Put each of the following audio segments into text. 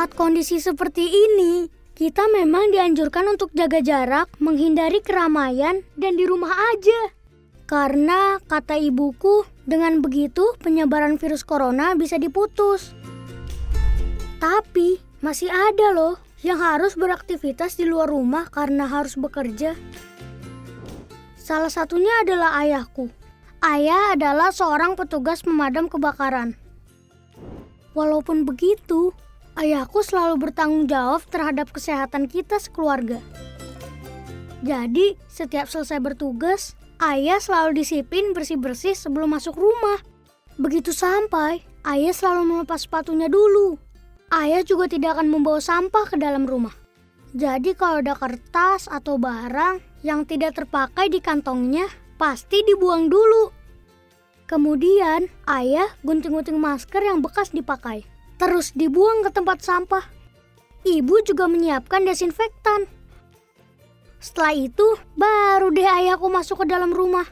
Saat kondisi seperti ini, kita memang dianjurkan untuk jaga jarak, menghindari keramaian, dan di rumah aja. Karena kata ibuku, dengan begitu penyebaran virus corona bisa diputus. Tapi masih ada loh yang harus beraktivitas di luar rumah karena harus bekerja. Salah satunya adalah ayahku. Ayah adalah seorang petugas pemadam kebakaran. Walaupun begitu, ayahku selalu bertanggung jawab terhadap kesehatan kita sekeluarga. Jadi, setiap selesai bertugas, ayah selalu disiplin bersih-bersih sebelum masuk rumah. Begitu sampai, ayah selalu melepas sepatunya dulu. Ayah juga tidak akan membawa sampah ke dalam rumah. Jadi kalau ada kertas atau barang yang tidak terpakai di kantongnya, pasti dibuang dulu. Kemudian, ayah gunting-gunting masker yang bekas dipakai. Terus dibuang ke tempat sampah. Ibu juga menyiapkan desinfektan. Setelah itu, baru deh ayahku masuk ke dalam rumah.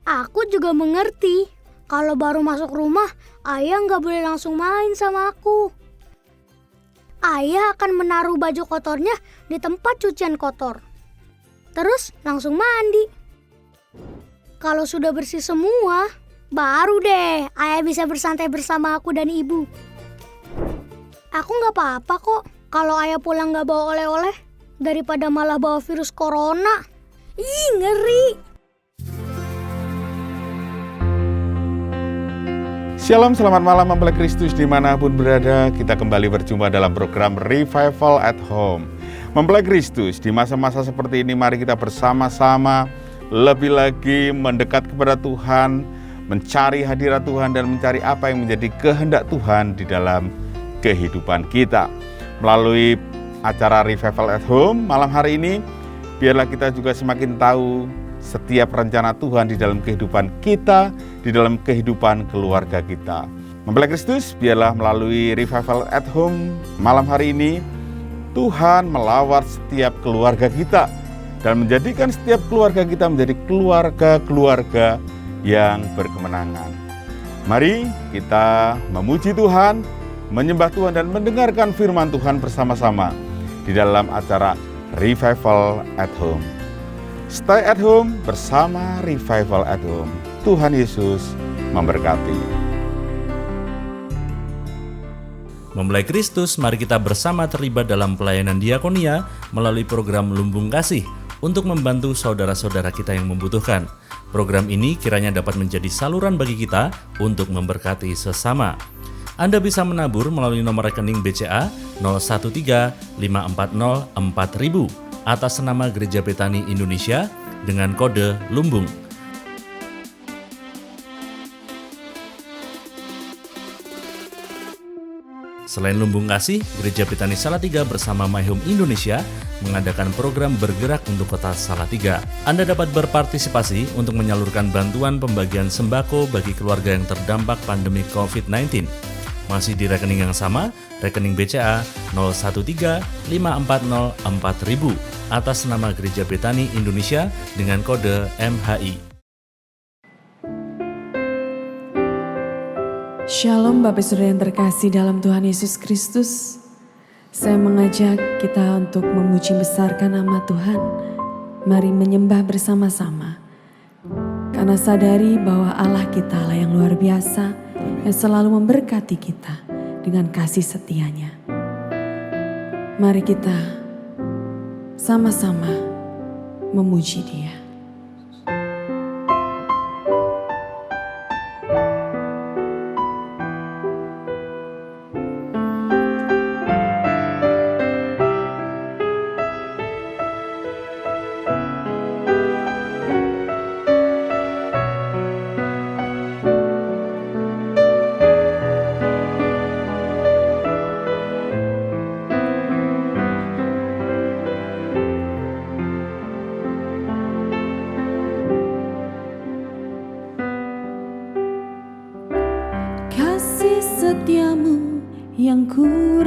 Aku juga mengerti, kalau baru masuk rumah, ayah nggak boleh langsung main sama aku. Ayah akan menaruh baju kotornya di tempat cucian kotor. Terus langsung mandi. Kalau sudah bersih semua, baru deh ayah bisa bersantai bersama aku dan ibu. Aku nggak apa-apa kok kalau ayah pulang nggak bawa oleh-oleh, daripada malah bawa virus corona. Ih, ngeri. Shalom, selamat malam mempelai Kristus dimanapun berada. Kita kembali berjumpa dalam program Revival at Home. Mempelai Kristus, di masa-masa seperti ini mari kita bersama-sama lebih lagi mendekat kepada Tuhan, mencari hadirat Tuhan dan mencari apa yang menjadi kehendak Tuhan di dalam kehidupan kita. Melalui acara Revival at Home malam hari ini, biarlah kita juga semakin tahu setiap rencana Tuhan di dalam kehidupan kita, di dalam kehidupan keluarga kita. Mempelai Kristus, biarlah melalui Revival at Home malam hari ini, Tuhan melawat setiap keluarga kita dan menjadikan setiap keluarga kita menjadi keluarga-keluarga yang berkemenangan. Mari kita memuji Tuhan, menyembah Tuhan dan mendengarkan firman Tuhan bersama-sama di dalam acara Revival at Home. Stay at home bersama Revival at Home. Tuhan Yesus memberkati. Mempelai Kristus, mari kita bersama terlibat dalam pelayanan diakonia melalui program Lumbung Kasih untuk membantu saudara-saudara kita yang membutuhkan. Program ini kiranya dapat menjadi saluran bagi kita untuk memberkati sesama. Anda bisa menabur melalui nomor rekening BCA 013-540-4000 atas nama Gereja Betani Indonesia dengan kode Lumbung. Selain Lumbung Kasih, Gereja Betani Salatiga bersama My Home Indonesia mengadakan program bergerak untuk kota Salatiga. Anda dapat berpartisipasi untuk menyalurkan bantuan pembagian sembako bagi keluarga yang terdampak pandemi COVID-19. Masih di rekening yang sama, rekening BCA 013-540-4000 atas nama Gereja Betani Indonesia dengan kode MHI. Shalom Bapak Saudara yang terkasih dalam Tuhan Yesus Kristus. Saya mengajak kita untuk memuji besarkan nama Tuhan. Mari menyembah bersama-sama. Karena sadari bahwa Allah kita lah yang luar biasa, yang selalu memberkati kita dengan kasih setianya. Mari kita sama-sama memuji Dia. Kasih setiamu yang kurasakan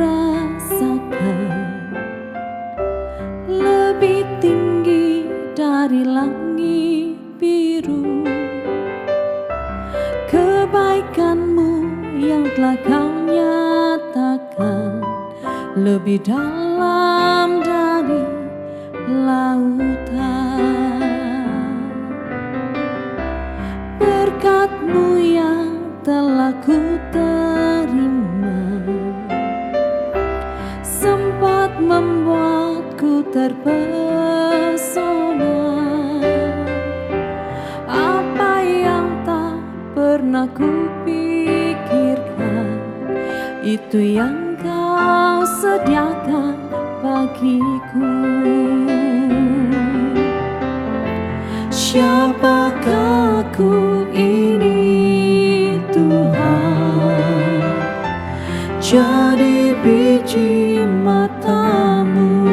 lebih tinggi dari langit biru. Kebaikanmu yang telah kau nyatakan lebih dalam dari lautan. Berkat-Mu yang telah ku terima sempat membuatku terpesona. Apa yang tak pernah ku pikirkan, itu yang Kau sediakan bagiku. Siapakah aku ini Tuhan, jadi biji mata-Mu.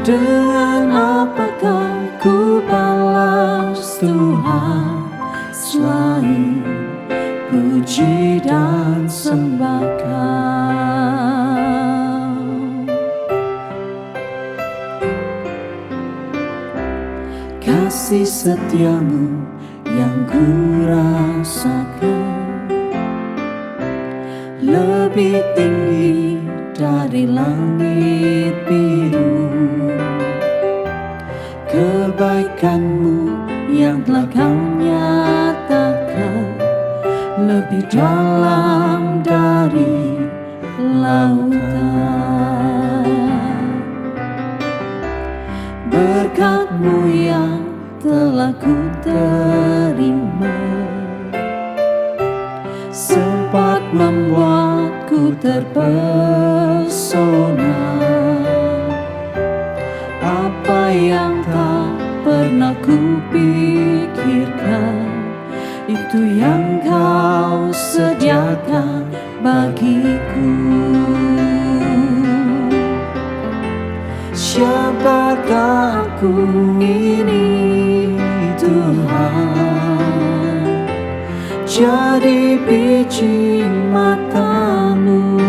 Dengan apakah ku balas Tuhan selain puji dan sembah Kau. Kasih setia-Mu yang ku rasakan lebih tinggi dari langit biru. Kebaikan-Mu yang telah Kau nyatakan lebih dalam dari lautan. Berkat-Mu yang telah ku terima sempat membuatku terpesona. Apa yang tak pernah ku pikirkan, itu yang Kau sediakan bagiku. Siapakah aku ini Tuhan, jadi biji mata-Mu.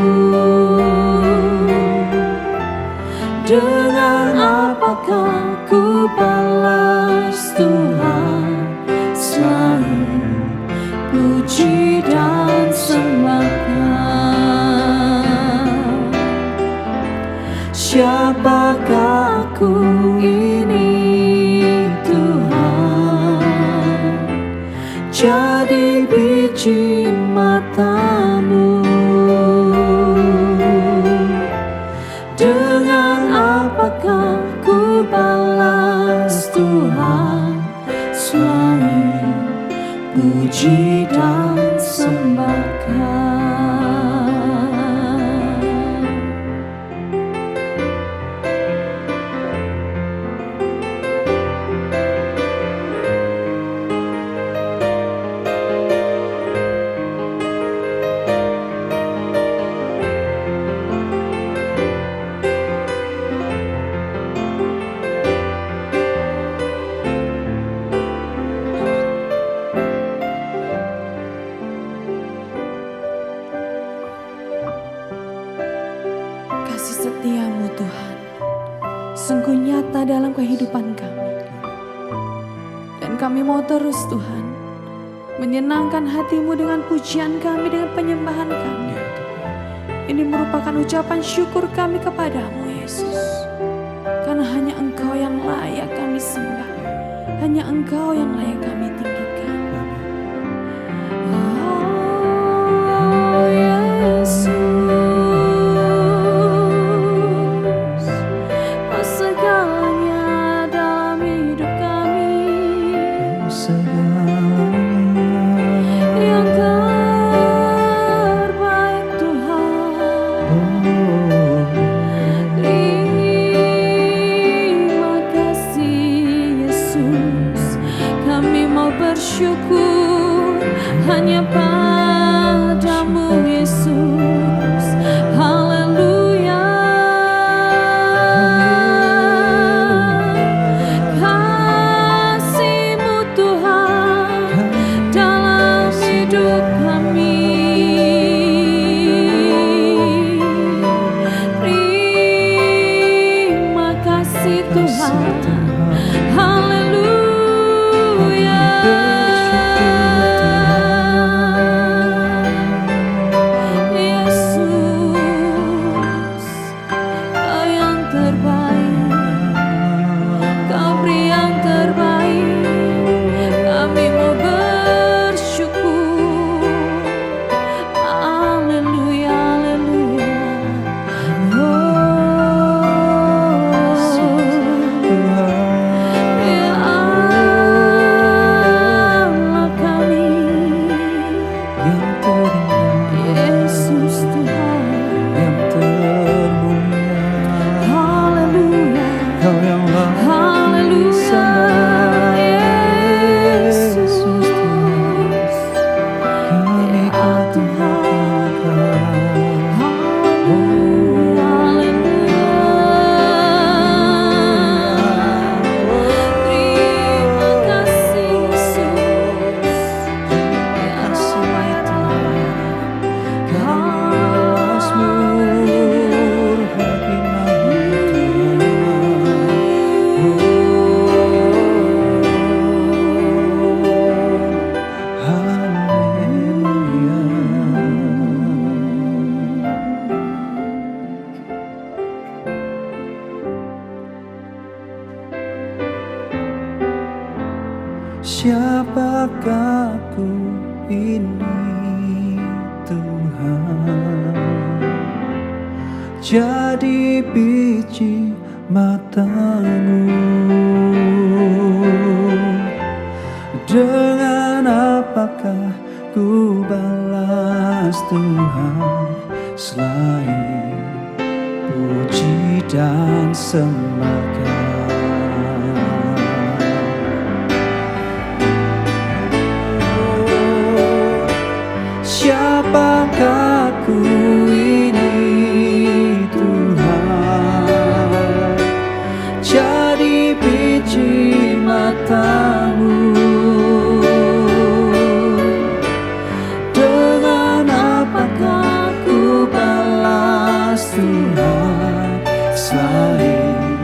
Dengan apakah ku balas Tuhan selain puji dan sembah Kau. Siapakah aku ini Tuhan, jadi biji mata-Mu. Dengan apakah ku balas Tuhan selain puji dan sembah Kau. Kasih setia-Mu Tuhan sungguh nyata dalam kehidupan kami, dan kami mau terus Tuhan menyenangkan hati-Mu dengan pujian kami, dengan penyembahan kami. Ini merupakan ucapan syukur kami kepadamu Yesus, karena hanya Engkau yang layak kami sembah, hanya Engkau yang layak kami tinggikan. Oh Yesus, segalanya dalam hidup kami, yang terbaik Tuhan. Terima kasih Yesus, kami mau bersyukur hanya padamu Yesus. Haleluya. Kasih-Mu Tuhan dalam hidup kami. Terima kasih Tuhan. Haleluya. Yesus. Siapakah ku ini Tuhan? Jadi biji matamu. Dengan apakah ku balas Tuhan selain puji dan sembah? Siapakah ku ini Tuhan? Jadi biji matamu. Dengan apakah ku balas Tuhan selain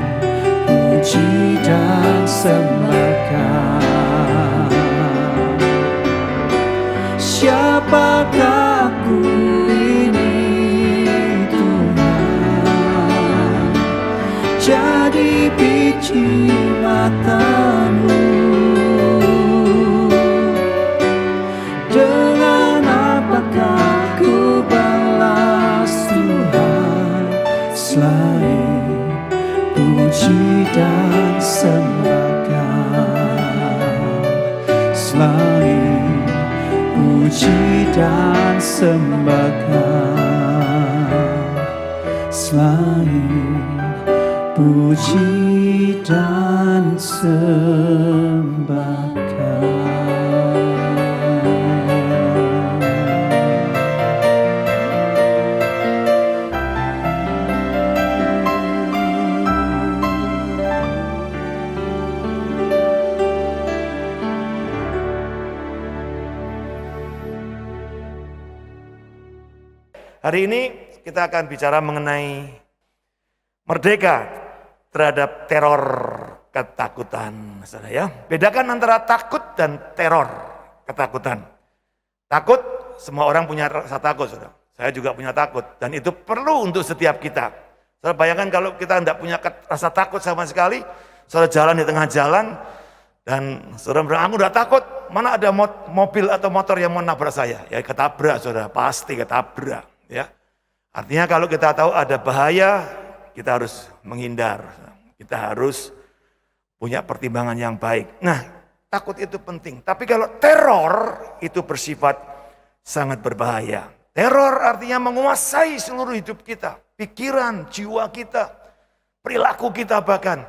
puji dan sembah? Siapakah ku ini Tuhan? Jadi biji matamu. Dengan apakah ku balas Tuhan selain puji dan sembah? Selain puji dan sembah, selain puji dan sembah. Hari ini kita akan bicara mengenai merdeka terhadap teror ketakutan. Saudara ya, bedakan antara takut dan teror ketakutan. Takut, semua orang punya rasa takut, saudara. Saya juga punya takut dan itu perlu untuk setiap kita. Saudara bayangkan kalau kita tidak punya rasa takut sama sekali, saudara jalan di tengah jalan dan saudara bilang, aku udah takut, mana ada mobil atau motor yang mau nabrak saya? Ya ketabrak, saudara, pasti ketabrak. Ya, artinya kalau kita tahu ada bahaya, kita harus menghindar. Kita harus punya pertimbangan yang baik. Nah, takut itu penting. Tapi kalau teror itu bersifat sangat berbahaya. Teror artinya menguasai seluruh hidup kita, pikiran, jiwa kita, perilaku kita bahkan,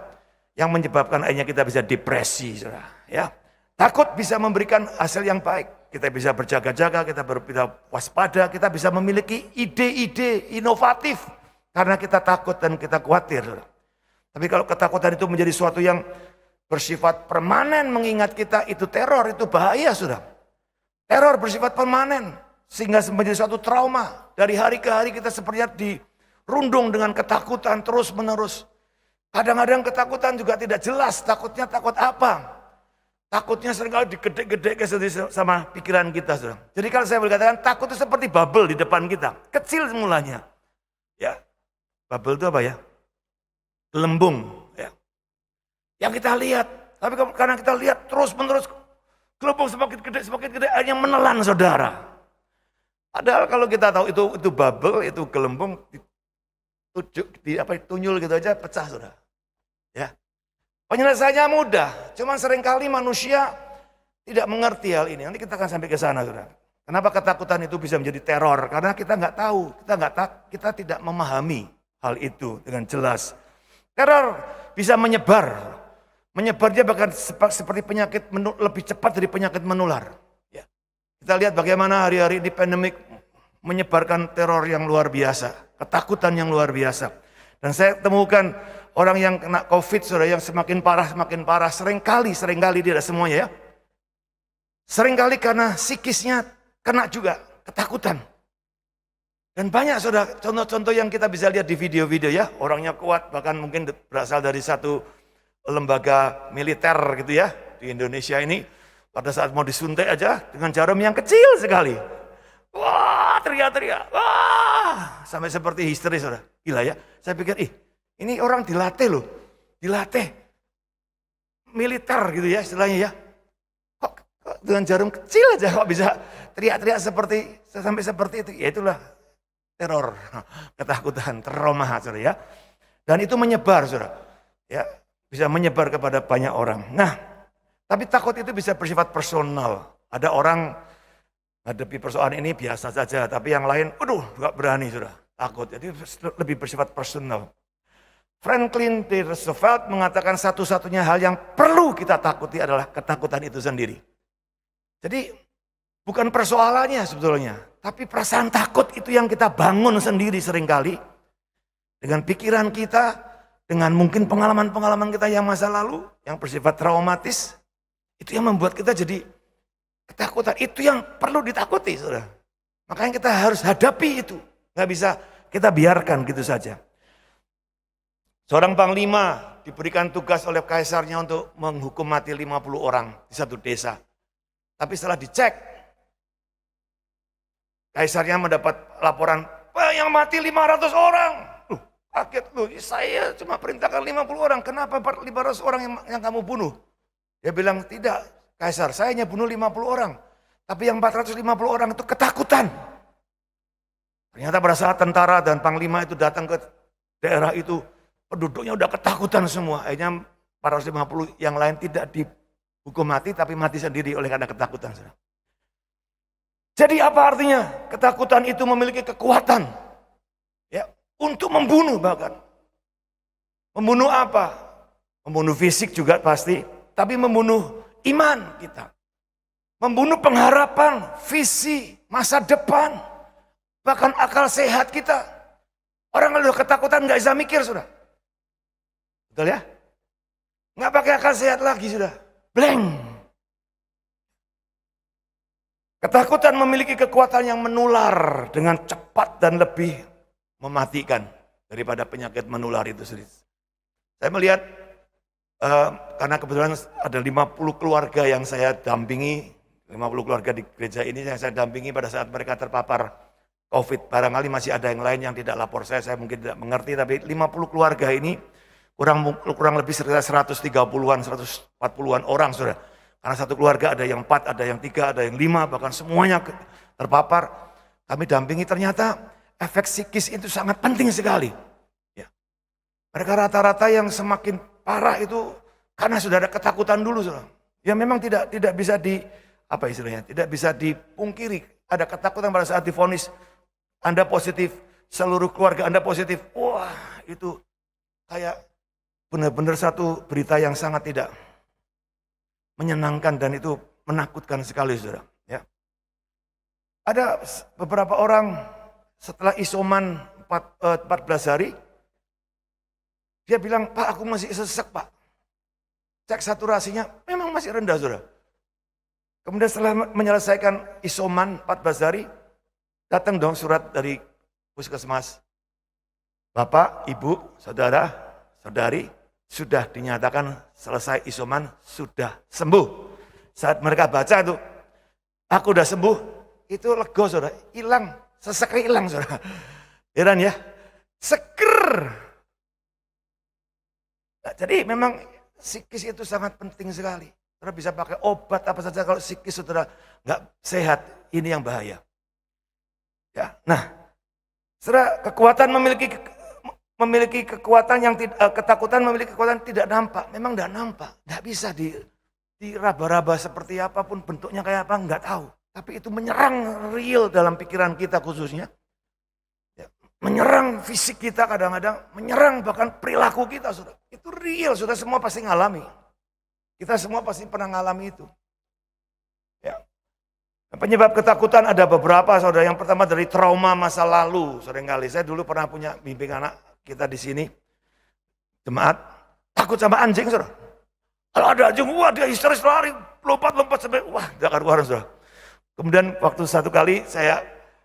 yang menyebabkan akhirnya kita bisa depresi, saudara. Ya, takut bisa memberikan hasil yang baik. Kita bisa berjaga-jaga, kita waspada, kita bisa memiliki ide-ide inovatif karena kita takut dan kita khawatir. Tapi kalau ketakutan itu menjadi suatu yang bersifat permanen mengingat kita, itu teror, itu bahaya, sudah. Teror bersifat permanen sehingga menjadi suatu trauma. Dari hari ke hari kita sepertinya dirundung dengan ketakutan terus-menerus. Kadang-kadang ketakutan juga tidak jelas, takutnya takut apa. Takutnya seringkali digede-gede sama pikiran kita, saudara. Jadi kalau saya berkatakan takut itu seperti bubble di depan kita. Kecil semulanya. Ya, bubble itu apa ya? Gelembung. Ya. Yang kita lihat. Tapi karena kita lihat terus-menerus, gelembung semakin gede, akhirnya menelan saudara. Padahal kalau kita tahu itu bubble, itu gelembung, tunyul gitu aja pecah, saudara. Ya. Penyelesaiannya mudah, cuman seringkali manusia tidak mengerti hal ini. Nanti kita akan sampai ke sana, saudara. Kenapa ketakutan itu bisa menjadi teror? Karena kita nggak tahu, kita tidak memahami hal itu dengan jelas. Teror bisa menyebar, menyebarnya bahkan seperti penyakit lebih cepat dari penyakit menular. Ya. Kita lihat bagaimana hari-hari ini pandemik menyebarkan teror yang luar biasa, ketakutan yang luar biasa. Dan saya temukan orang yang kena COVID, saudara, yang semakin parah, seringkali tidak semuanya ya. Seringkali karena psikisnya kena juga, ketakutan. Dan banyak, saudara, contoh-contoh yang kita bisa lihat di video-video ya. Orangnya kuat, bahkan mungkin berasal dari satu lembaga militer gitu ya. Di Indonesia ini, pada saat mau disuntik aja dengan jarum yang kecil sekali. Wah, teriak-teriak, wah, sampai seperti histeris, saudara. Gila ya, saya pikir, ini orang dilatih loh, dilatih militer gitu ya istilahnya ya. dengan jarum kecil aja kok bisa teriak-teriak sampai seperti itu. Ya itulah teror, ketakutan, trauma, saudara ya. Dan itu menyebar, saudara. Ya, bisa menyebar kepada banyak orang. Nah, tapi takut itu bisa bersifat personal. Ada orang hadapi persoalan ini biasa saja, tapi yang lain, aduh, gak berani, saudara. Takut, jadi lebih bersifat personal. Franklin D. Roosevelt mengatakan satu-satunya hal yang perlu kita takuti adalah ketakutan itu sendiri. Jadi bukan persoalannya sebetulnya, tapi perasaan takut itu yang kita bangun sendiri seringkali. Dengan pikiran kita, dengan mungkin pengalaman-pengalaman kita yang masa lalu, yang bersifat traumatis, itu yang membuat kita jadi ketakutan. Itu yang perlu ditakuti, saudara. Makanya kita harus hadapi itu. Nggak bisa kita biarkan gitu saja. Seorang panglima diberikan tugas oleh kaisarnya untuk menghukum mati 50 orang di satu desa. Tapi setelah dicek, kaisarnya mendapat laporan, yang mati 500 orang. Kaget loh, saya cuma perintahkan 50 orang, kenapa 500 orang yang kamu bunuh? Dia bilang, tidak kaisar, saya hanya bunuh 50 orang. Tapi yang 450 orang itu ketakutan. Ternyata pada saat tentara dan panglima itu datang ke daerah itu, penduduknya udah ketakutan semua. Akhirnya 450 yang lain tidak dihukum mati, tapi mati sendiri oleh karena ketakutan. Jadi apa artinya? Ketakutan itu memiliki kekuatan. Ya, untuk membunuh bahkan. Membunuh apa? Membunuh fisik juga pasti, tapi membunuh iman kita. Membunuh pengharapan, visi, masa depan, bahkan akal sehat kita. Orang kalau ketakutan nggak bisa mikir, sudah. Betul ya? Nggak pakai akal sehat lagi, sudah. Blank. Ketakutan memiliki kekuatan yang menular dengan cepat dan lebih mematikan daripada penyakit menular itu sendiri. Saya melihat, karena kebetulan ada 50 keluarga yang saya dampingi, 50 keluarga di gereja ini yang saya dampingi pada saat mereka terpapar COVID. Barangkali masih ada yang lain yang tidak lapor saya mungkin tidak mengerti, tapi 50 keluarga ini kurang lebih sekitar 130-an, 140-an orang, saudara. Karena satu keluarga ada yang 4, ada yang 3, ada yang 5, bahkan semuanya terpapar. Kami dampingi, ternyata efek psikis itu sangat penting sekali. Ya. Mereka rata-rata yang semakin parah itu karena sudah ada ketakutan dulu, saudara. Ya memang tidak bisa tidak bisa dipungkiri. Ada ketakutan pada saat divonis Anda positif, seluruh keluarga Anda positif. Wah, itu kayak benar-benar satu berita yang sangat tidak menyenangkan dan itu menakutkan sekali, saudara. Ya. Ada beberapa orang setelah isoman 14 hari, dia bilang, Pak, aku masih sesek, Pak. Cek saturasinya memang masih rendah, saudara. Kemudian setelah menyelesaikan isoman 14 hari, datang dong surat dari puskesmas. Bapak, Ibu, Saudara, Saudari, sudah dinyatakan selesai isoman, sudah sembuh. Saat mereka baca itu, aku udah sembuh, itu lega, saudara, hilang, seseknya hilang, saudara. Heran ya, seger. Nah, jadi memang psikis itu sangat penting sekali. Saudara bisa pakai obat apa saja, kalau psikis saudara nggak sehat, ini yang bahaya. Ya, nah, saudara, kekuatan memiliki kekuatan yang ketakutan memiliki kekuatan tidak nampak. Memang tidak nampak, tidak bisa diraba-raba seperti apapun bentuknya kayak apa, nggak tahu. Tapi itu menyerang real dalam pikiran kita khususnya. Ya, menyerang fisik kita kadang-kadang, menyerang bahkan perilaku kita, saudara. Itu real, saudara semua pasti ngalami. Kita semua pasti pernah ngalami itu. Ya. Penyebab ketakutan ada beberapa, saudara. Yang pertama dari trauma masa lalu. Seringkali saya dulu pernah punya bimbing anak kita di sini, jemaat, takut sama anjing, saudara. Kalau ada anjing, wah dia histeris lari, lompat sampai, wah gak karuan, saudara. Kemudian waktu satu kali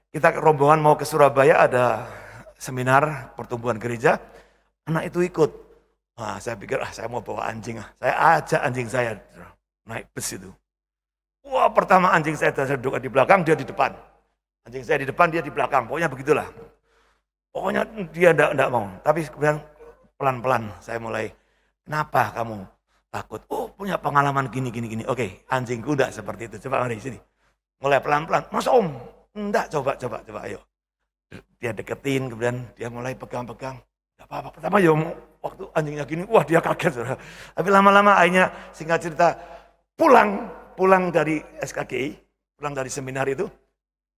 kita rombongan mau ke Surabaya, ada seminar pertumbuhan gereja, anak itu ikut. Nah, saya pikir, saya mau bawa anjing, saya ajak anjing saya naik bus itu. Wah, pertama anjing saya duduk di belakang, dia di depan. Anjing saya di depan, dia di belakang, pokoknya begitulah. Pokoknya dia enggak mau, tapi kemudian pelan-pelan saya mulai, kenapa kamu takut. Oh, punya pengalaman gini. Oke, anjingku enggak seperti itu. Coba mari sini. Mulai pelan-pelan. Mas Om, enggak, coba, ayo. Dia deketin, kemudian dia mulai pegang-pegang. Enggak apa-apa. Pertama ya waktu anjingnya gini, wah dia kaget. Saudara. Tapi lama-lama akhirnya singkat cerita, pulang dari SKGI, pulang dari seminar itu,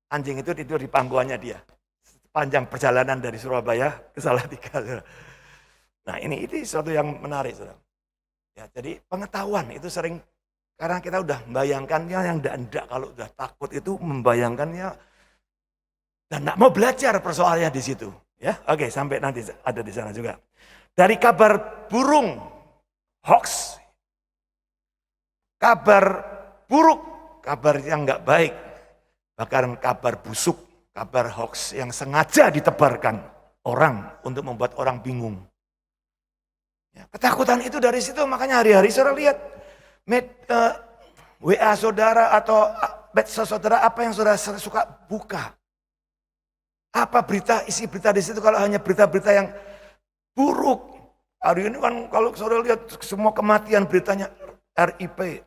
anjing itu tidur di pangkuannya dia. Sepanjang perjalanan dari Surabaya ke Salatiga. Saudara. Nah ini sesuatu yang menarik. Saudara. Ya, jadi pengetahuan itu sering, karena kita udah membayangkannya yang enggak, kalau udah takut itu membayangkannya, dan enggak mau belajar persoalannya di situ. Ya, oke, sampai nanti ada di sana juga. Dari kabar burung, hoax, kabar buruk, kabar yang enggak baik, bahkan kabar busuk, kabar hoax yang sengaja ditebarkan orang untuk membuat orang bingung. Ya, ketakutan itu dari situ, makanya hari-hari saudara lihat WA saudara atau medsos saudara, apa yang saudara suka buka. Apa isi berita di situ kalau hanya berita-berita yang buruk. Hari ini kan kalau saudara lihat semua kematian beritanya RIP.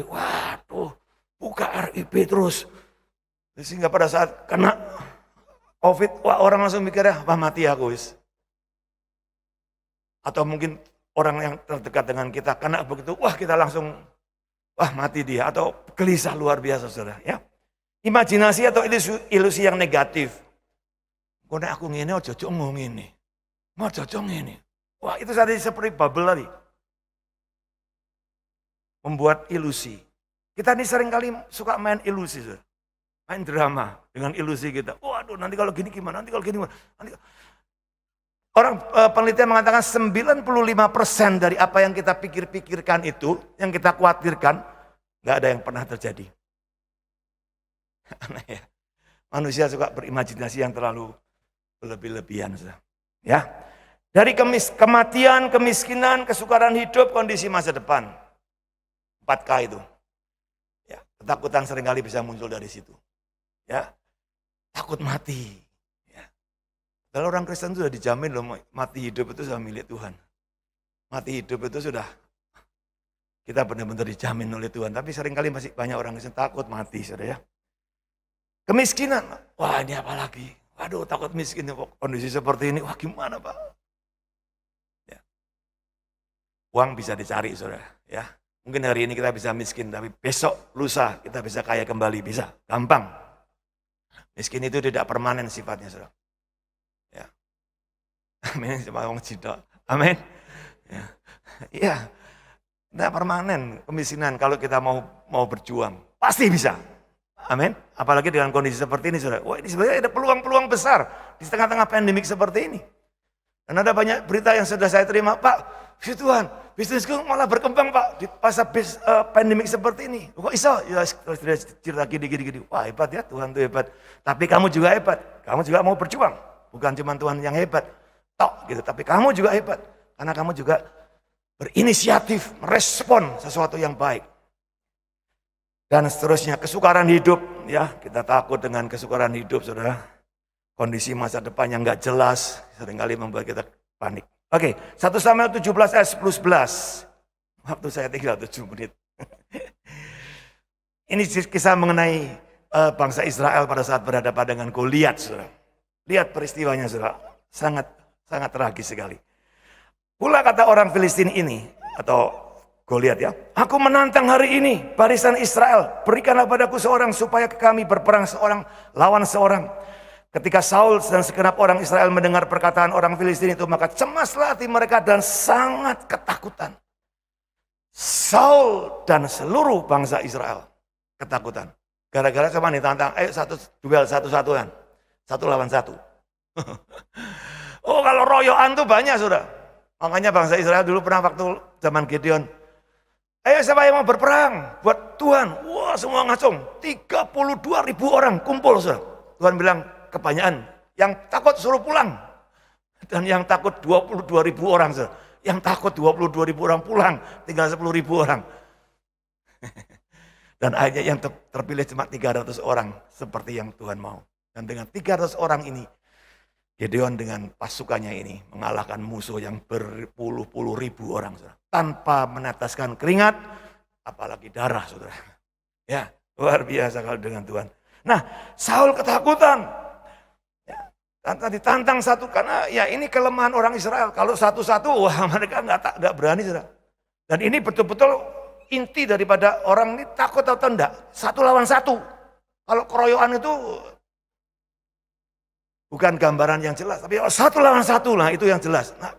Waduh, buka RIP terus. Sehingga pada saat kena COVID, wah orang langsung mikirnya, wah mati aku wis. Atau mungkin orang yang terdekat dengan kita, kena begitu, wah kita langsung, wah mati dia. Atau gelisah luar biasa saudara. Ya. Imajinasi atau ilusi yang negatif. Kok aku ngene, ojo ngomong ini. Mau cocok ini. Wah itu tadi seperti bubble tadi. Membuat ilusi. Kita ini seringkali suka main ilusi. Saudara. Main drama dengan ilusi kita. Waduh nanti kalau gini gimana, nanti kalau gini gimana. Orang penelitian mengatakan 95% dari apa yang kita pikirkan itu, yang kita khawatirkan, gak ada yang pernah terjadi. Aneh ya. Manusia suka berimajinasi yang terlalu berlebih-lebihan. Ya. Dari kematian, kemiskinan, kesukaran hidup, kondisi masa depan. 4K itu. Ya, ketakutan seringkali bisa muncul dari situ. Ya. Takut mati. Ya. Kalau orang Kristen sudah dijamin loh, mati hidup itu sudah milik Tuhan. Mati hidup itu sudah kita benar-benar dijamin oleh Tuhan. Tapi seringkali masih banyak orang Kristen takut mati, saudara ya. Kemiskinan, wah ini apa lagi? Waduh takut miskin, kondisi seperti ini, wah gimana Pak? Ya. Uang bisa dicari saudara, ya. Mungkin hari ini kita bisa miskin, tapi besok, lusa kita bisa kaya kembali, bisa, gampang. Miskin itu tidak permanen sifatnya saudara. Ya. Amin, cuma ngomong cidok. Amin. Ya. Iya, tidak permanen kemiskinan kalau kita mau berjuang, pasti bisa. Amin. Apalagi dengan kondisi seperti ini, saudara. Wah, ini sebenarnya ada peluang-peluang besar di tengah-tengah pandemik seperti ini. Dan ada banyak berita yang sudah saya terima, Pak, Tuhan, bisnisku malah berkembang, Pak, di masa pandemik seperti ini. Kok iso? Ya, cerita gini. Wah, hebat ya, Tuhan itu hebat. Tapi kamu juga hebat. Kamu juga mau berjuang. Bukan cuma Tuhan yang hebat. Tok, gitu. Tapi kamu juga hebat. Karena kamu juga berinisiatif, merespon sesuatu yang baik. Dan seterusnya, kesukaran hidup, ya kita takut dengan kesukaran hidup, saudara. Kondisi masa depan yang nggak jelas, seringkali membuat kita panik. Oke, 1 Samuel 17 ayat 10-11. Waktu saya tinggal 7 menit. Ini kisah mengenai bangsa Israel pada saat berhadapan dengan Goliat, saudara. Lihat peristiwanya, saudara. Sangat tragis sekali. Pula kata orang Filistin ini, atau Goliat ya, aku menantang hari ini barisan Israel, berikanlah padaku seorang supaya kami berperang seorang lawan seorang. Ketika Saul dan segenap orang Israel mendengar perkataan orang Filistin itu, maka cemaslah hati mereka dan sangat ketakutan. Saul dan seluruh bangsa Israel ketakutan. Gara-gara cuma ditantang, ayo duel satu-satuan, 1 lawan 1. Oh kalau royoan tuh banyak sudah. Makanya bangsa Israel dulu pernah waktu zaman Gideon, ayo siapa yang mau berperang buat Tuhan? Wah semua ngacung, 32.000 orang kumpul saudara. Tuhan bilang kebanyakan, yang takut suruh pulang. Dan yang takut 22.000 orang saudara. Yang takut 22.000 orang pulang, tinggal 10.000 orang. Dan akhirnya yang terpilih cuma 300 orang seperti yang Tuhan mau. Dan dengan 300 orang ini, Gideon dengan pasukannya ini mengalahkan musuh yang berpuluh-puluh ribu orang saudara. tanpa meneteskan keringat, apalagi darah, saudara. Ya, luar biasa kalau dengan Tuhan. Nah, Saul ketakutan. Ya, ditantang satu, karena ya ini kelemahan orang Israel. Kalau satu-satu, wah mereka nggak berani, saudara. Dan ini betul-betul inti daripada orang ini takut atau tidak. Satu lawan satu. Kalau keroyokan itu bukan gambaran yang jelas, tapi satu lawan satu lah itu yang jelas. Nah,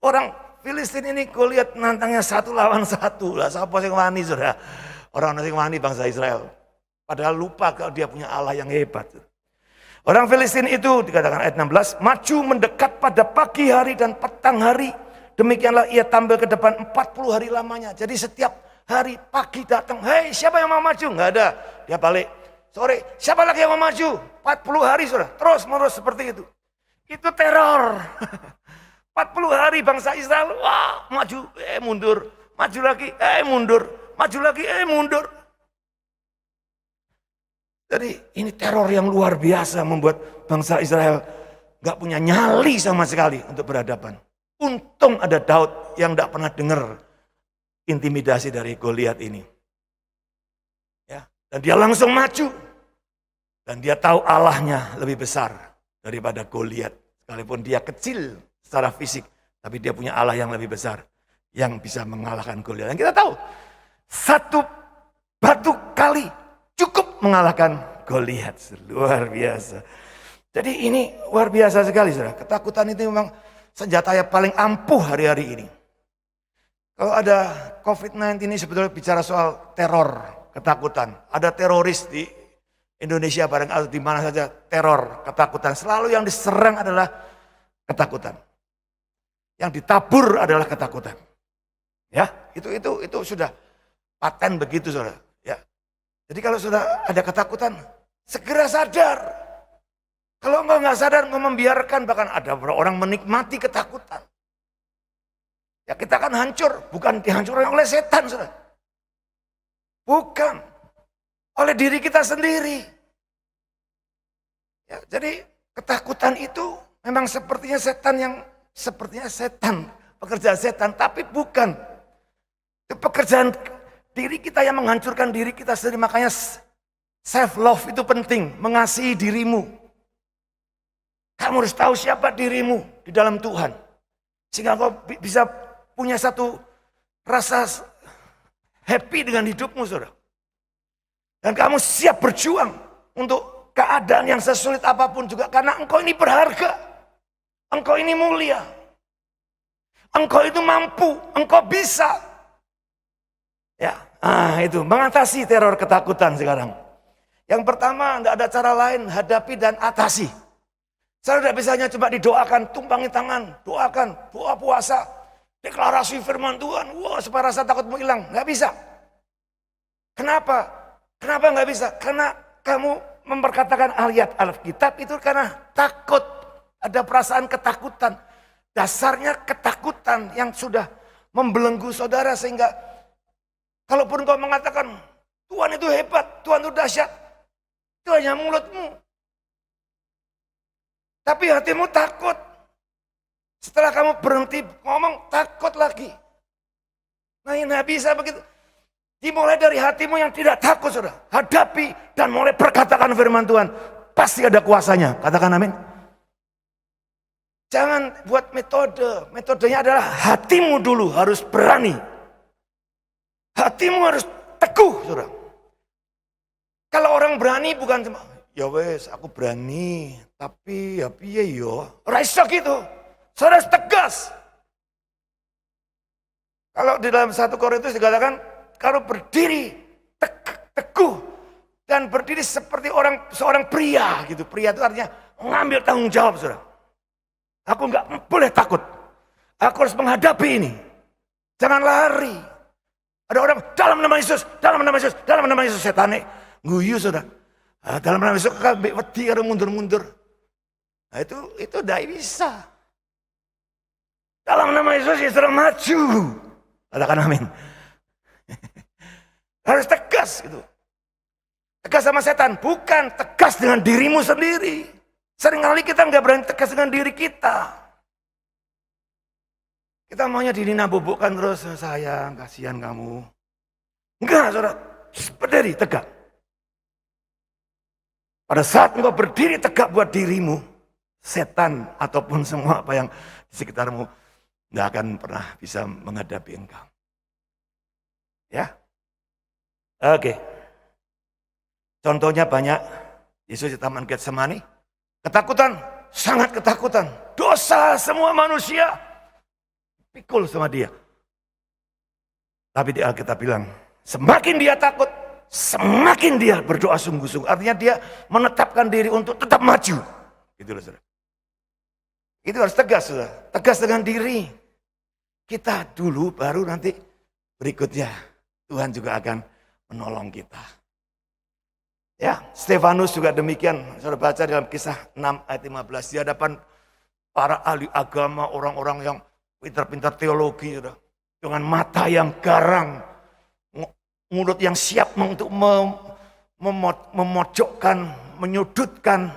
orang Filistin ini Goliat nantangnya satu lawan satu lah. Siapa yang wani, saudara? Orang yang wani bangsa Israel. Padahal lupa kalau dia punya Allah yang hebat. Orang Filistin itu dikatakan ayat 16, maju mendekat pada pagi hari dan petang hari. Demikianlah ia tampil ke depan 40 hari lamanya. Jadi setiap hari pagi datang, hei siapa yang mau maju? Nggak ada. Dia balik. Sore, siapa lagi yang mau maju? 40 hari sudah, terus menerus seperti itu. Itu teror. 40 hari bangsa Israel, wah maju, mundur. Maju lagi, mundur. Maju lagi, mundur. Jadi ini teror yang luar biasa membuat bangsa Israel gak punya nyali sama sekali untuk berhadapan. Untung ada Daud yang gak pernah dengar intimidasi dari Goliat ini. Ya, dan dia langsung maju. Dan dia tahu Allahnya lebih besar daripada Goliat. Sekalipun dia kecil secara fisik, tapi dia punya Allah yang lebih besar yang bisa mengalahkan Goliat. Dan kita tahu, satu batu kali cukup mengalahkan Goliat. Luar biasa. Jadi ini luar biasa sekali, saudara. Ketakutan itu memang senjata yang paling ampuh hari-hari ini. Kalau ada COVID-19 ini sebetulnya bicara soal teror, ketakutan. Ada teroris di Indonesia barang atau di mana saja, teror, ketakutan. Selalu yang diserang adalah ketakutan. Yang ditabur adalah ketakutan. Ya, itu sudah paten begitu, saudara. Ya. Jadi kalau sudah ada ketakutan, segera sadar. Kalau nggak sadar, membiarkan, bahkan ada orang menikmati ketakutan. Ya kita akan hancur, bukan dihancurkan oleh setan, saudara. Bukan. Oleh diri kita sendiri. Ya, jadi ketakutan itu memang sepertinya setan, pekerjaan setan, tapi bukan. Itu pekerjaan diri kita yang menghancurkan diri kita sendiri. Makanya self love itu penting, mengasihi dirimu. Kamu harus tahu siapa dirimu di dalam Tuhan. Sehingga kau bisa punya satu rasa happy dengan hidupmu, saudara. Dan kamu siap berjuang untuk keadaan yang sesulit apapun juga. Karena engkau ini berharga. Engkau ini mulia. Engkau itu mampu. Engkau bisa. Ya, itu mengatasi teror ketakutan sekarang. Yang pertama, tidak ada cara lain, hadapi dan atasi. Saya tidak bisa hanya cuma didoakan, tumpangi tangan, doakan, doa puasa, deklarasi firman Tuhan, wah supaya rasa takutmu hilang. Nggak bisa. Kenapa? Kenapa nggak bisa? Karena kamu memperkatakan ayat Alkitab itu karena takut. Ada perasaan ketakutan. Dasarnya ketakutan yang sudah membelenggu saudara sehingga kalaupun kau mengatakan Tuhan itu hebat, Tuhan itu dahsyat, itu hanya mulutmu. Tapi hatimu takut. Setelah kamu berhenti ngomong, takut lagi. Nah ini nggak bisa begitu. Dimulai dari hatimu yang tidak takut, saudara. Hadapi dan mulai perkatakan firman Tuhan. Pasti ada kuasanya. Katakan amin. Jangan buat metode. Metodenya adalah hatimu dulu harus berani. Hatimu harus teguh, saudara. Kalau orang berani bukan cuma, ya wes aku berani, tapi ya piye yo. Rasa gitu. Saudara tegas. Kalau di dalam 1 Korintus dikatakan, kalau berdiri teguh dan berdiri seperti seorang pria gitu. Pria itu artinya mengambil tanggung jawab, saudara. Aku nggak boleh takut. Aku harus menghadapi ini. Jangan lari. Ada orang dalam nama Yesus, dalam nama Yesus, dalam nama Yesus, setane guyu, saudara. Dalam nama Yesus kabeh wedi karo mundur-mundur. Nah itu tidak bisa. Dalam nama Yesus Yesus maju. Katakan amin. Harus tegas gitu. Tegas sama setan, bukan tegas dengan dirimu sendiri. Seringkali kita nggak berani tegas dengan diri kita. Kita maunya dinabubukkan terus, sayang, kasihan kamu. Enggak, saudara, berdiri tegak. Pada saat engkau berdiri tegak buat dirimu, setan ataupun semua apa yang di sekitarmu enggak akan pernah bisa menghadapi engkau. Ya, oke. Contohnya banyak. Yesus di Taman Getsemani, ketakutan, sangat ketakutan. Dosa semua manusia, pikul sama dia. Tapi di Alkitab bilang, semakin dia takut, semakin dia berdoa sungguh-sungguh. Artinya dia menetapkan diri untuk tetap maju. Gitu loh, saudara. Itu harus tegas, saudara. Tegas dengan diri. Kita dulu, baru nanti berikutnya Tuhan juga akan menolong kita. Ya, Stefanus juga demikian. Saudara baca dalam Kisah 6 ayat 15. Di hadapan para ahli agama, orang-orang yang pintar-pintar teologi, saudara. Dengan mata yang garang, mulut yang siap untuk memojokkan, menyudutkan.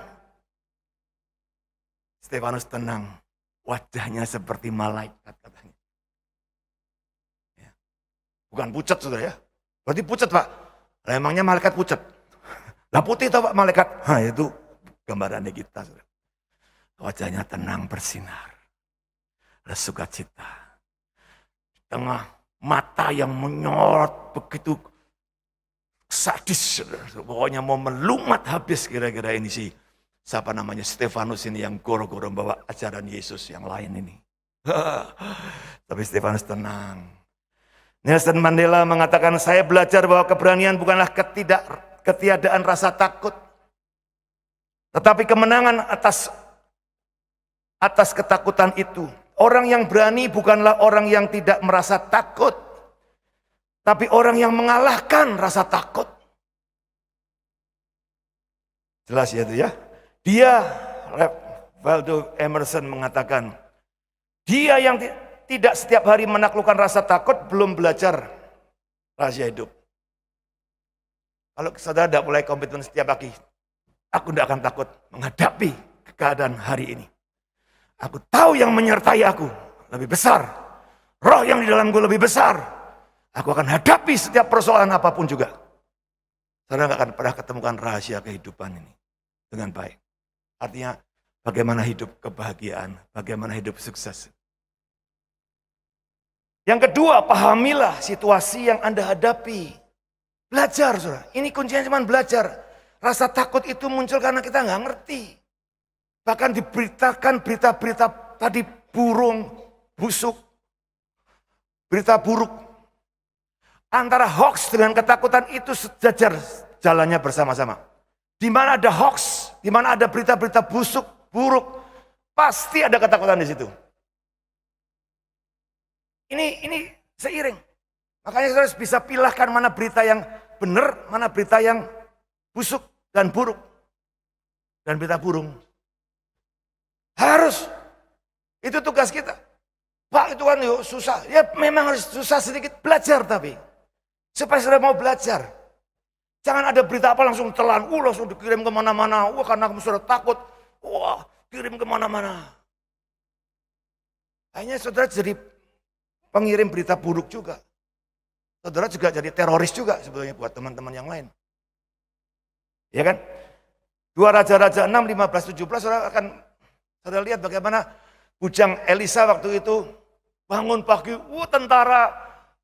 Stefanus tenang, wajahnya seperti malaikat katanya. Ya. Bukan pucat, saudara ya. Berarti pucat, Pak. Nah, emangnya malaikat pucat? Lah putih tau Pak malaikat? Nah itu gambarannya kita. Saudara. Wajahnya tenang bersinar. Ada sukacita. Tengah mata yang menyorot begitu sadis. Saudara. Pokoknya mau melumat habis kira-kira ini sih. Siapa namanya Stefanus ini yang goro-goro bawa ajaran Yesus yang lain ini. Tapi Stefanus tenang. Nelson Mandela mengatakan, saya belajar bahwa keberanian bukanlah ketiadaan rasa takut, tetapi kemenangan atas ketakutan itu. Orang yang berani bukanlah orang yang tidak merasa takut, tapi orang yang mengalahkan rasa takut. Jelas ya itu ya. Dia, Waldo Emerson mengatakan, dia yang tidak setiap hari menaklukkan rasa takut belum belajar rahasia hidup. Kalau saudara tidak mulai komitmen setiap pagi, aku tidak akan takut menghadapi keadaan hari ini. Aku tahu yang menyertai aku lebih besar. Roh yang di dalamku lebih besar. Aku akan hadapi setiap persoalan apapun juga. Saudara tidak akan pernah ketemukan rahasia kehidupan ini dengan baik. Artinya bagaimana hidup kebahagiaan, bagaimana hidup sukses. Yang kedua, pahamilah situasi yang Anda hadapi. Belajar, saudara. Ini kuncinya cuma belajar. Rasa takut itu muncul karena kita nggak ngerti. Bahkan diberitakan berita-berita tadi burung, busuk, berita buruk. Antara hoax dengan ketakutan itu sejajar jalannya bersama-sama. Di mana ada hoax, di mana ada berita-berita busuk, buruk, pasti ada ketakutan di situ. Ini seiring. Makanya saudara bisa pilahkan mana berita yang benar, mana berita yang busuk dan buruk. Dan berita burung. Harus. Itu tugas kita. Pak itu kan yuk, susah. Ya memang harus susah sedikit belajar tapi. Supaya saudara mau belajar. Jangan ada berita apa langsung telan. Langsung dikirim kemana-mana. Karena kamu sudah takut. Kirim kemana-mana. Akhirnya saudara jadi pengirim berita buruk juga. Saudara juga jadi teroris juga sebetulnya buat teman-teman yang lain. Ya kan? 2 Raja-Raja 6, 15, 17 saudara lihat bagaimana bujang Elisa waktu itu bangun pagi. Tentara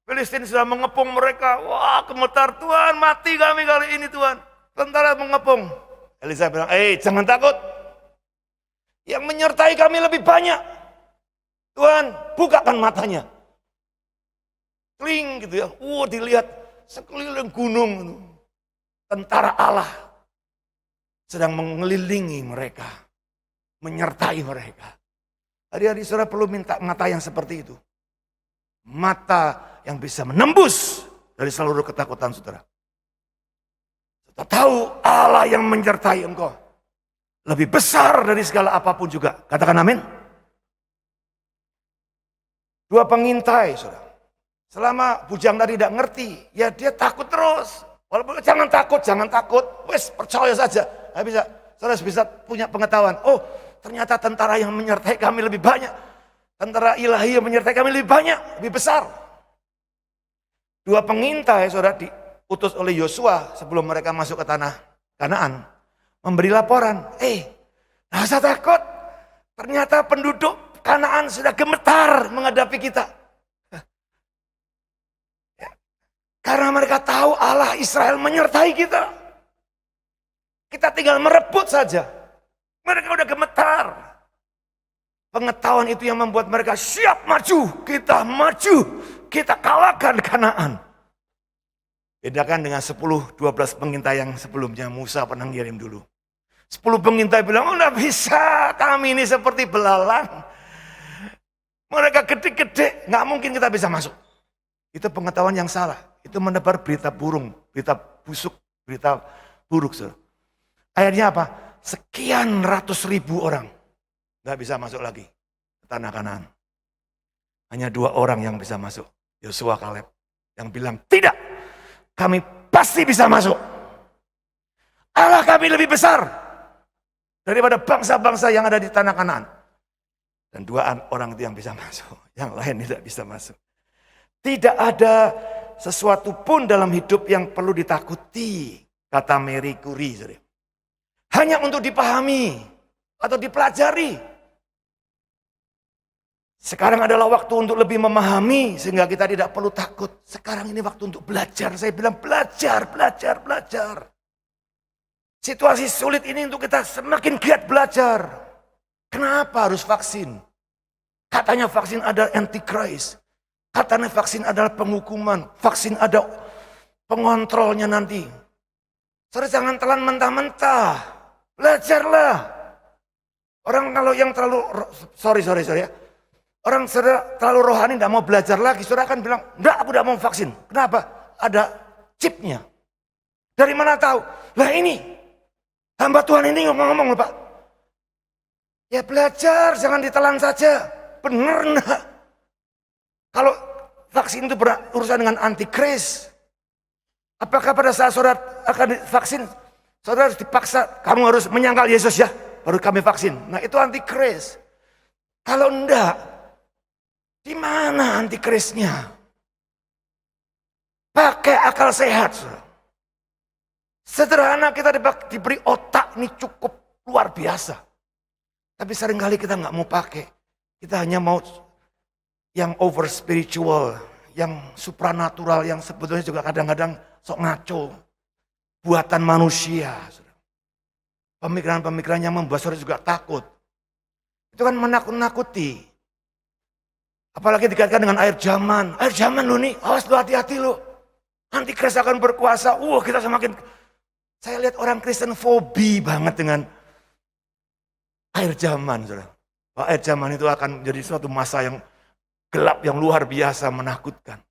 Filistin sudah mengepung mereka. Gemetar, Tuhan mati kami kali ini Tuhan. Tentara mengepung. Elisa bilang, jangan takut. Yang menyertai kami lebih banyak. Tuhan bukakan matanya. Kling gitu ya, dilihat sekeliling gunung. Tentara Allah sedang mengelilingi mereka. Menyertai mereka. Hari-hari saudara perlu minta mata yang seperti itu. Mata yang bisa menembus dari seluruh ketakutan saudara. Saudara tahu Allah yang menyertai engkau. Lebih besar dari segala apapun juga. Katakan amin. 2 pengintai saudara. Selama bujang tadi tidak ngerti, ya dia takut terus. Walaupun jangan takut. Wes percaya saja. Nggak bisa, saudara bisa punya pengetahuan. Ternyata tentara yang menyertai kami lebih banyak. Tentara ilahi yang menyertai kami lebih banyak, lebih besar. 2 pengintai saudara diutus oleh Yosua sebelum mereka masuk ke tanah Kanaan. Memberi laporan, nggak usah takut. Ternyata penduduk Kanaan sudah gemetar menghadapi kita. Karena mereka tahu Allah Israel menyertai kita. Kita tinggal merebut saja. Mereka udah gemetar. Pengetahuan itu yang membuat mereka siap maju. Kita maju. Kita kalahkan Kanaan. Bedakan dengan 10-12 pengintai yang sebelumnya Musa pernah ngirim dulu. 10 pengintai bilang, udah bisa, kami ini seperti belalang. Mereka gede-gede, nggak mungkin kita bisa masuk. Itu pengetahuan yang salah. Itu menebar berita burung, berita busuk, berita buruk. Saudara. Akhirnya apa? Sekian ratus ribu orang nggak bisa masuk lagi ke tanah Kanaan. Hanya 2 orang yang bisa masuk. Yosua, Kaleb, yang bilang, tidak, kami pasti bisa masuk. Allah kami lebih besar daripada bangsa-bangsa yang ada di tanah Kanaan. Dan 2 orang itu yang bisa masuk, yang lain tidak bisa masuk. Tidak ada sesuatu pun dalam hidup yang perlu ditakuti, kata Marie Curie. Hanya untuk dipahami atau dipelajari. Sekarang adalah waktu untuk lebih memahami sehingga kita tidak perlu takut. Sekarang ini waktu untuk belajar. Saya bilang belajar. Situasi sulit ini untuk kita semakin giat belajar. Kenapa harus vaksin? Katanya vaksin ada antichrist. Katanya vaksin adalah penghukuman. Vaksin ada pengontrolnya nanti. Saudara jangan telan mentah-mentah. Belajarlah. Orang kalau yang terlalu, sorry ya. Orang saudara terlalu rohani tidak mau belajar lagi, saudara akan bilang, enggak, aku tidak mau vaksin. Kenapa? Ada chipnya. Dari mana tahu? Lah ini, hamba Tuhan ini ngomong-ngomong Pak. Ya belajar, jangan ditelan saja. Benar enggak? Kalau vaksin itu berurusan dengan antikris, apakah pada saat saudara akan divaksin, saudara harus dipaksa, kamu harus menyangkal Yesus ya, baru kami vaksin. Nah itu antikris. Kalau enggak, di mana antikrisnya? Pakai akal sehat. Sederhana kita diberi otak ini cukup luar biasa. Tapi seringkali kita nggak mau pakai. Kita hanya mau yang over spiritual, yang supranatural, yang sebetulnya juga kadang-kadang sok ngaco. Buatan manusia. Pemikiran-pemikiran yang membuat saudara juga takut. Itu kan menakut-nakuti. Apalagi dikaitkan dengan akhir zaman. Akhir zaman lo nih, awas lo hati-hati lo. Antikris akan berkuasa. Kita semakin... Saya lihat orang Kristen fobi banget dengan akhir zaman. Saudara. Akhir zaman itu akan menjadi suatu masa yang gelap, yang luar biasa, menakutkan.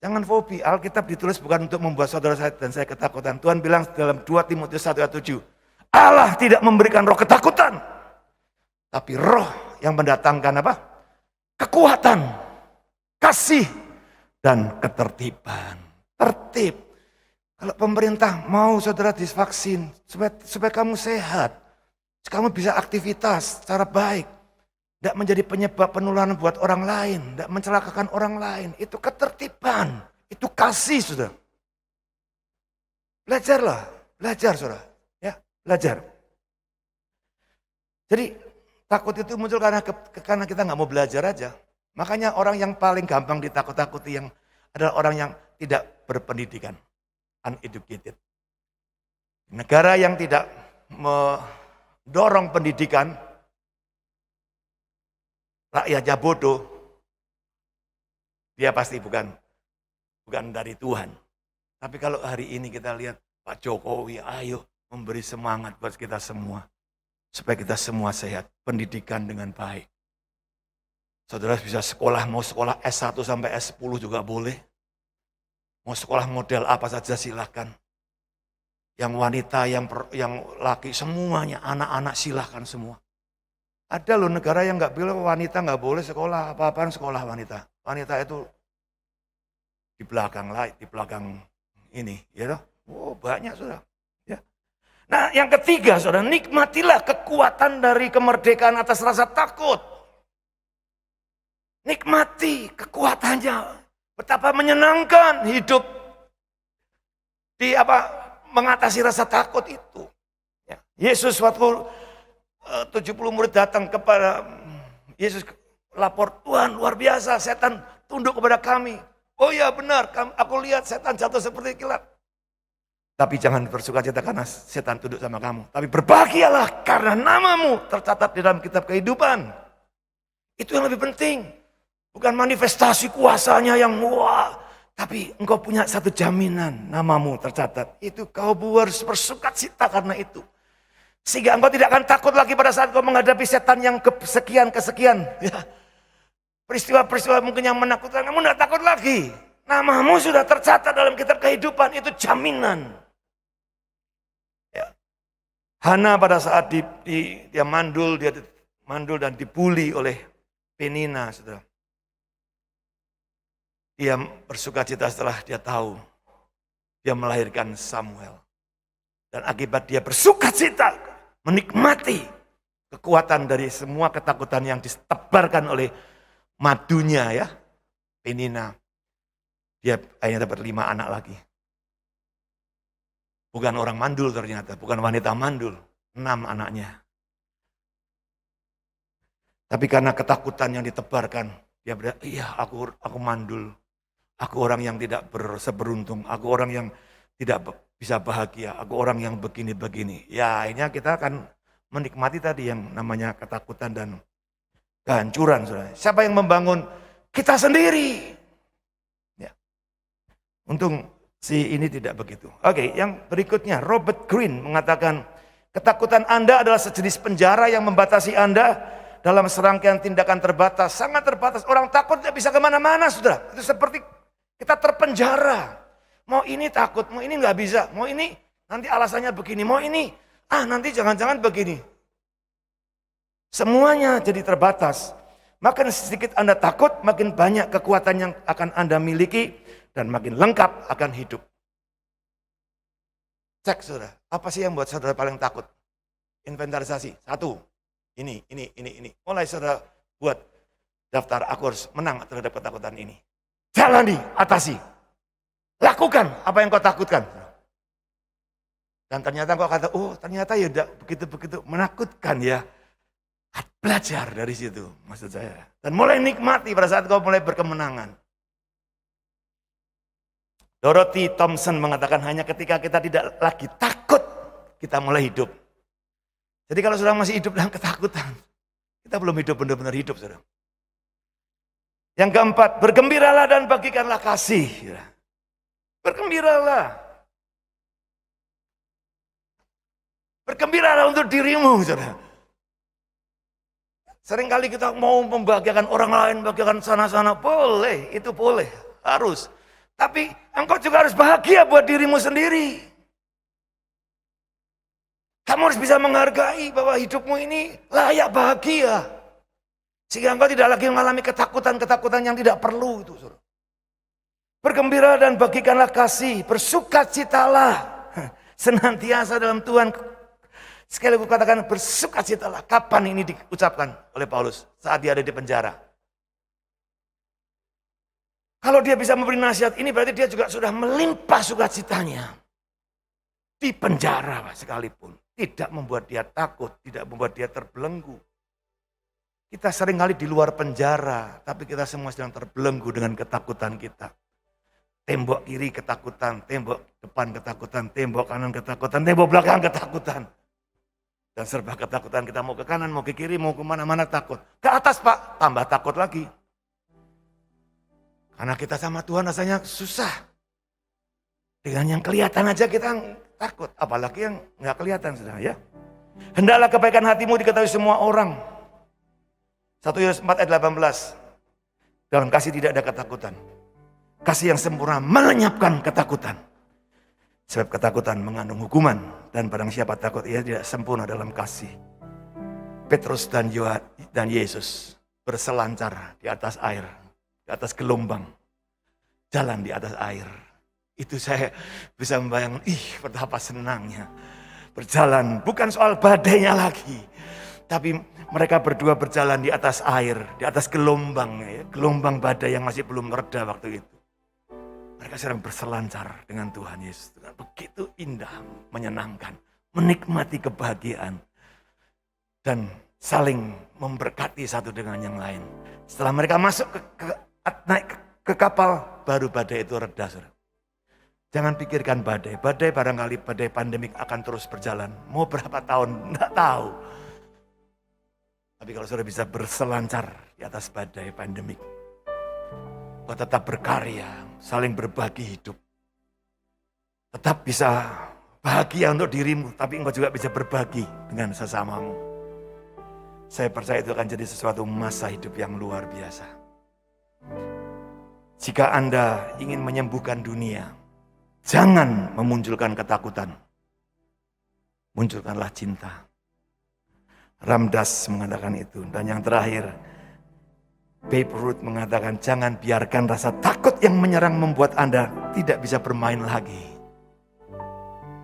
Jangan fobi. Alkitab ditulis bukan untuk membuat saudara saya dan saya ketakutan. Tuhan bilang dalam 2 Timotius 1:7. Allah tidak memberikan roh ketakutan. Tapi roh yang mendatangkan apa? Kekuatan, kasih, dan ketertiban. Tertib. Kalau pemerintah mau saudara divaksin supaya kamu sehat, kamu bisa aktivitas secara baik, tidak menjadi penyebab penularan buat orang lain, tidak mencelakakan orang lain, itu ketertiban, itu kasih saudara. Belajarlah, belajar saudara, ya belajar. Jadi takut itu muncul karena kita nggak mau belajar aja. Makanya orang yang paling gampang ditakut-takuti yang adalah orang yang tidak berpendidikan, uneducated. Negara yang tidak mendorong pendidikan, rakyatnya bodoh, dia pasti bukan dari Tuhan. Tapi kalau hari ini kita lihat Pak Jokowi, ayo memberi semangat buat kita semua. Supaya kita semua sehat, pendidikan dengan baik. Saudara bisa sekolah, mau sekolah S1 sampai S10 juga boleh. Mau sekolah model apa saja silakan. Yang wanita, yang laki, semuanya, anak-anak silakan semua. Ada loh negara yang nggak bilang wanita nggak boleh sekolah, apa-apaan sekolah wanita. Wanita itu di belakang ini, ya. Banyak saudara. Nah yang ketiga saudara, nikmatilah kekuatan dari kemerdekaan atas rasa takut. Nikmati kekuatannya. Betapa menyenangkan hidup di mengatasi rasa takut itu. Ya. Yesus waktu 70 murid datang kepada Yesus, lapor, Tuhan luar biasa, setan tunduk kepada kami. Oh ya benar, aku lihat setan jatuh seperti kilat. Tapi jangan bersukacita karena setan tunduk sama kamu. Tapi berbahagialah karena namamu tercatat di dalam kitab kehidupan. Itu yang lebih penting. Bukan manifestasi kuasanya yang wah. Tapi engkau punya satu jaminan, namamu tercatat. Itu kau harus bersukacita karena itu. Sehingga engkau tidak akan takut lagi pada saat kau menghadapi setan yang kesekian. Ya. Peristiwa-peristiwa mungkin yang menakutkan, kamu tidak takut lagi. Namamu sudah tercatat dalam kitab kehidupan, itu jaminan. Ya. Hana pada saat dia mandul dan dibuli oleh Penina, saudara. Dia bersukacita setelah dia tahu dia melahirkan Samuel. Dan akibat dia bersukacita, menikmati kekuatan dari semua ketakutan yang ditebarkan oleh madunya ya, Penina. Dia akhirnya dapat 5 anak lagi. Bukan orang mandul ternyata, bukan wanita mandul. 6 anaknya. Tapi karena ketakutan yang ditebarkan, dia berkata, iya aku mandul. Aku orang yang tidak seberuntung. Aku orang yang tidak bisa bahagia. Aku orang yang begini-begini. Ya akhirnya kita akan menikmati tadi yang namanya ketakutan dan kehancuran. Saudara. Siapa yang membangun? Kita sendiri. Ya. Untung si ini tidak begitu. Oke, yang berikutnya Robert Greene mengatakan ketakutan Anda adalah sejenis penjara yang membatasi Anda dalam serangkaian tindakan terbatas, sangat terbatas. Orang takut tidak bisa kemana-mana, saudara. Itu seperti kita terpenjara. Mau ini takut, mau ini nggak bisa, mau ini nanti alasannya begini, mau ini nanti jangan-jangan begini. Semuanya jadi terbatas. Makin sedikit Anda takut, makin banyak kekuatan yang akan Anda miliki dan makin lengkap akan hidup. Cek saudara, apa sih yang buat saudara paling takut? Inventarisasi. 1, ini. Mulai saudara buat daftar, aku harus menang terhadap ketakutan ini. Jalani, atasi. Lakukan apa yang kau takutkan. Dan ternyata kau kata, oh ternyata ya udah begitu-begitu menakutkan ya. Belajar dari situ maksud saya. Dan mulai nikmati pada saat kau mulai berkemenangan. Dorothy Thompson mengatakan hanya ketika kita tidak lagi takut, kita mulai hidup. Jadi kalau sudah masih hidup dalam ketakutan, kita belum hidup benar-benar hidup, saudara. Yang keempat, bergembiralah dan bagikanlah kasih. Bergembiralah. Bergembiralah untuk dirimu, saudara. Seringkali kita mau membahagiakan orang lain, membahagiakan sana-sana, boleh, itu boleh, harus. Tapi engkau juga harus bahagia buat dirimu sendiri. Kamu harus bisa menghargai bahwa hidupmu ini layak bahagia. Sehingga engkau tidak lagi mengalami ketakutan-ketakutan yang tidak perlu itu. Saudara. Bergembira dan bagikanlah kasih, bersukacitalah senantiasa dalam Tuhan. Sekali aku katakan bersukacitalah. Kapan ini diucapkan oleh Paulus? Saat dia ada di penjara. Kalau dia bisa memberi nasihat ini berarti dia juga sudah melimpah sukacitanya. Di penjara sekalipun. Tidak membuat dia takut, tidak membuat dia terbelenggu. Kita seringkali di luar penjara, tapi kita semua sedang terbelenggu dengan ketakutan kita. Tembok kiri ketakutan, tembok depan ketakutan, tembok kanan ketakutan, tembok belakang ketakutan. Dan serba ketakutan, kita mau ke kanan, mau ke kiri, mau kemana-mana takut. Ke atas Pak, tambah takut lagi. Karena kita sama Tuhan rasanya susah. Dengan yang kelihatan aja kita takut, apalagi yang nggak kelihatan saudara ya. Hendaklah kebaikan hatimu diketahui semua orang. 1 Yohanes 4 ayat 18. Dalam kasih tidak ada ketakutan. Kasih yang sempurna melenyapkan ketakutan. Sebab ketakutan mengandung hukuman. Dan barang siapa takut ia tidak sempurna dalam kasih. Petrus dan Yesus berselancar di atas air. Di atas gelombang. Jalan di atas air. Itu saya bisa membayangkan, betapa senangnya. Berjalan bukan soal badainya lagi. Tapi mereka berdua berjalan di atas air, di atas gelombang, ya, gelombang badai yang masih belum reda waktu itu. Mereka sedang berselancar dengan Tuhan Yesus. Begitu indah, menyenangkan, menikmati kebahagiaan. Dan saling memberkati satu dengan yang lain. Setelah mereka masuk naik ke kapal, baru badai itu reda. Saudara. Jangan pikirkan badai. Badai barangkali badai pandemik akan terus berjalan. Mau berapa tahun, enggak tahu. Tapi kalau saudara bisa berselancar di atas badai pandemik, kau tetap berkarya, saling berbagi hidup. Tetap bisa bahagia untuk dirimu, tapi engkau juga bisa berbagi dengan sesamamu. Saya percaya itu akan jadi sesuatu masa hidup yang luar biasa. Jika Anda ingin menyembuhkan dunia, jangan memunculkan ketakutan. Munculkanlah cinta. Ramdas mengatakan itu. Dan yang terakhir, Babe Ruth mengatakan, jangan biarkan rasa takut yang menyerang membuat Anda tidak bisa bermain lagi.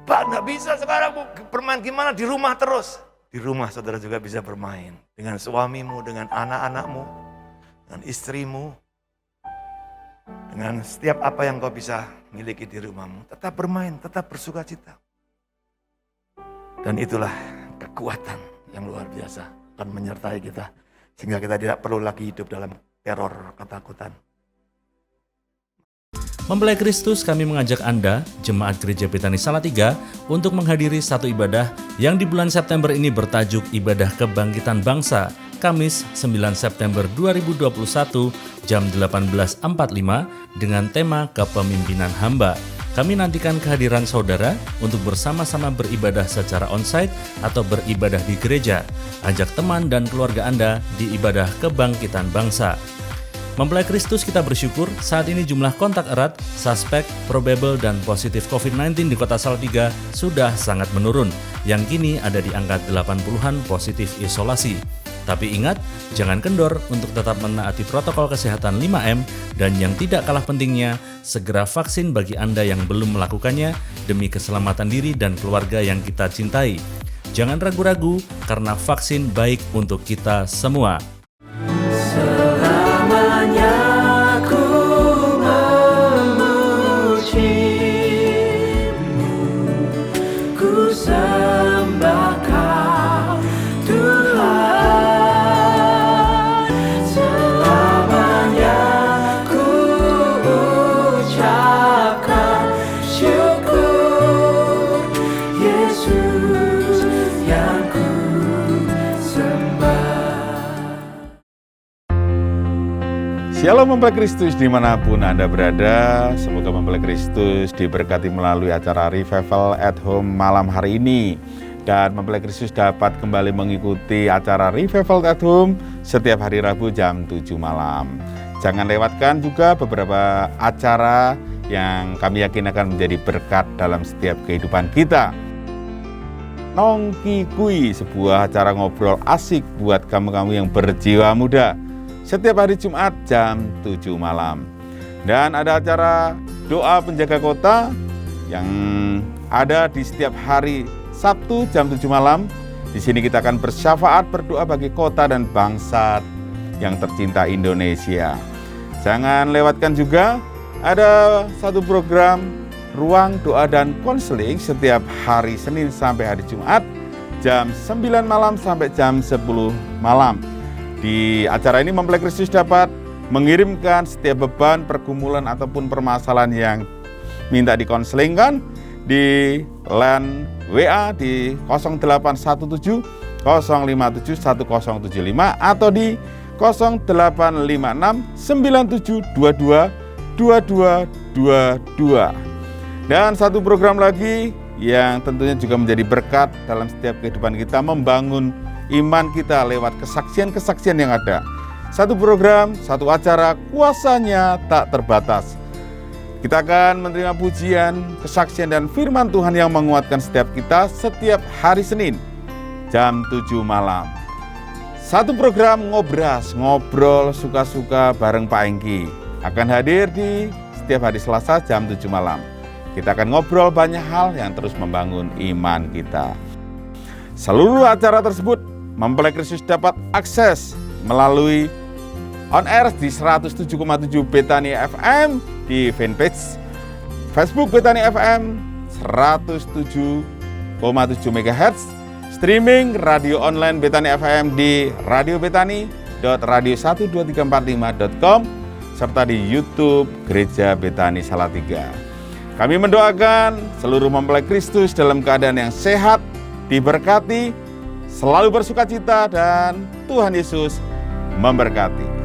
Pak, nggak bisa sekarang bermain gimana? Di rumah terus. Di rumah saudara juga bisa bermain. Dengan suamimu, dengan anak-anakmu, dengan istrimu. Dengan setiap apa yang kau bisa miliki di rumahmu. Tetap bermain, tetap bersuka cita. Dan itulah kekuatan yang luar biasa akan menyertai kita. Sehingga kita tidak perlu lagi hidup dalam teror ketakutan. Mempelai Kristus, kami mengajak Anda, Jemaat Gereja Betani Salatiga, untuk menghadiri satu ibadah yang di bulan September ini bertajuk Ibadah Kebangkitan Bangsa, Kamis 9 September 2021, jam 18.45, dengan tema Kepemimpinan Hamba. Kami nantikan kehadiran saudara untuk bersama-sama beribadah secara onsite atau beribadah di gereja. Ajak teman dan keluarga Anda di ibadah kebangkitan bangsa. Mempelai Kristus, kita bersyukur saat ini jumlah kontak erat, suspek, probable, dan positif COVID-19 di kota Salatiga sudah sangat menurun, yang kini ada di angka 80-an positif isolasi. Tapi ingat, jangan kendor untuk tetap menaati protokol kesehatan 5M, dan yang tidak kalah pentingnya, segera vaksin bagi Anda yang belum melakukannya demi keselamatan diri dan keluarga yang kita cintai. Jangan ragu-ragu, karena vaksin baik untuk kita semua. Selamanya ku memujimu, ku sembah Kau Tuhan. Selamanya ku ucapkan syukur, Yesus yang ku sembah. Shalom mempelai Kristus dimanapun Anda berada. Semoga mempelai Kristus diberkati melalui acara Revival at Home malam hari ini. Dan mempelai Kristus dapat kembali mengikuti acara Revival at Home setiap hari Rabu jam 7 malam. Jangan lewatkan juga beberapa acara yang kami yakin akan menjadi berkat dalam setiap kehidupan kita. Nongki Kui, sebuah acara ngobrol asik buat kamu-kamu yang berjiwa muda. Setiap hari Jumat jam 7 malam. Dan ada acara doa penjaga kota yang ada di setiap hari Sabtu jam 7 malam. Di sini kita akan bersyafaat berdoa bagi kota dan bangsa yang tercinta Indonesia. Jangan lewatkan juga ada satu program ruang doa dan konseling setiap hari Senin sampai hari Jumat jam 9 malam sampai jam 10 malam. Di acara ini mempelai Kristus dapat mengirimkan setiap beban, pergumulan ataupun permasalahan yang minta dikonselingkan di line WA di 0817 057 1075 atau di 0856 9722 2222. Dan satu program lagi yang tentunya juga menjadi berkat dalam setiap kehidupan kita, membangun iman kita lewat kesaksian-kesaksian yang ada. Satu program, satu acara, kuasanya tak terbatas. Kita akan menerima pujian, kesaksian, dan firman Tuhan yang menguatkan setiap kita setiap hari Senin, jam 7 malam. Satu program ngobras, ngobrol suka-suka bareng Pak Engki, akan hadir di setiap hari Selasa jam 7 malam. Kita akan ngobrol banyak hal yang terus membangun iman kita. Seluruh acara tersebut Mempelai Kristus dapat akses melalui on air di 107,7 Betani FM, di fanpage Facebook Betani FM 107,7 MHz, streaming radio online Betani FM di radiobetani.radio12345.com, serta di YouTube Gereja Betani Salatiga. Kami mendoakan seluruh mempelai Kristus dalam keadaan yang sehat, diberkati, selalu bersukacita, dan Tuhan Yesus memberkati.